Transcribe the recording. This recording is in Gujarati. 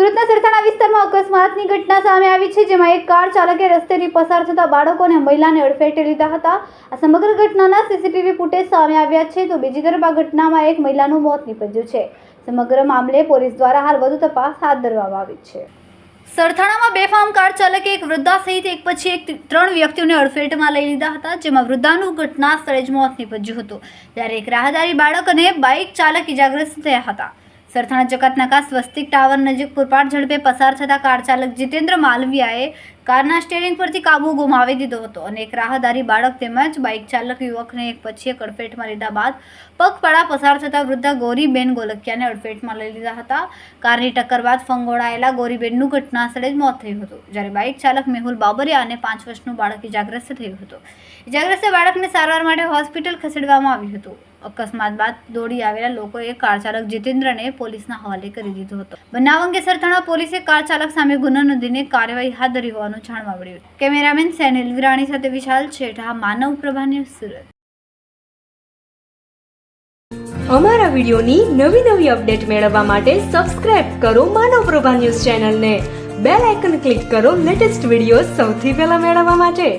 સુરતના સરથાણા વિસ્તારમાં અકસ્માતની ઘટના સામે આવી છે, જેમાં એક કાર ચાલકે રસ્તેથી પસાર થતા બાળકો અને મહિલાને અડફેટે લીધા હતા। આ સમગ્ર ઘટનાના સીસીટીવી ફૂટેજ સામે આવ્યા છે, તો બીજી તરફ આ ઘટનામાં એક મહિલાનું મોત નીપજ્યું છે। સમગ્ર મામલે પોલીસ દ્વારા હાલ વધુ તપાસ હાથ ધરવામાં આવી છે। સરથાણામાં બેફામ કાર ચાલકે એક વૃદ્ધા સહિત એક પછી એક 3 વ્યક્તિઓને અડફેટમાં લઈ લીધા હતા, જેમાં વૃદ્ધાનું ઘટના સ્થળે જ મોત નીપજ્યું હતું, જ્યારે એક રાહદારી બાળક અને બાઇક ચાલક ઇજાગ્રસ્ત થયા હતા। સરથાણા જકાતનાકા સ્વસ્તિક ટાવર નજીક પૂરપાટ ઝડપે પસાર થતા કાર ચાલક જીતેન્દ્ર માલવિયાએ કારના સ્ટીયરિંગ પરથી કાબુ ગુમાવી દીધો હતો અને એક રાહદારી બાળક તેમજ બાઇક ચાલક યુવકને એક પછી એક અડફેટમાં લીધા બાદ પગપાળા પસાર થતા વૃદ્ધા ગૌરીબેન ગોલકિયાને અડફેટમાં લઈ લીધા હતા। કારની ટક્કર બાદ ફંગોળાયેલા ગૌરીબેનનું ઘટના સ્થળે જ મોત થયું હતું, જ્યારે બાઇક ચાલક મેહુલ બાબરિયા અને 5 વર્ષનું બાળક ઇજાગ્રસ્ત થયું હતું। ઇજાગ્રસ્ત બાળકને સારવાર માટે હોસ્પિટલ ખસેડવામાં આવ્યું હતું। અકસ્માત બાદ દોડી આવેલા લોકોએ કાર ચાલક જીતેન્દ્રને પોલીસના હવાલે કરી દીધો હતો। બનાવ અંગે સરથાણા પોલીસે કાર ચાલક સામે ગુનો નોંધીને કાર્યવાહી હાથ ધરી હોવાનું જાણવા મળ્યું। કેમેરામેન સેનિલ વિરાણી સાથે વિશાલ છેઠા, માનવ પ્રભા ન્યૂઝ, સુરત। અમારા વિડિયોની નવી અપડેટ મેળવવા માટે સબસ્ક્રાઇબ કરો માનવ પ્રભા ન્યૂઝ ચેનલને, બેલ આઇકન ક્લિક કરો લેટેસ્ટ વિડિયો સૌથી પહેલા મેળવવા માટે।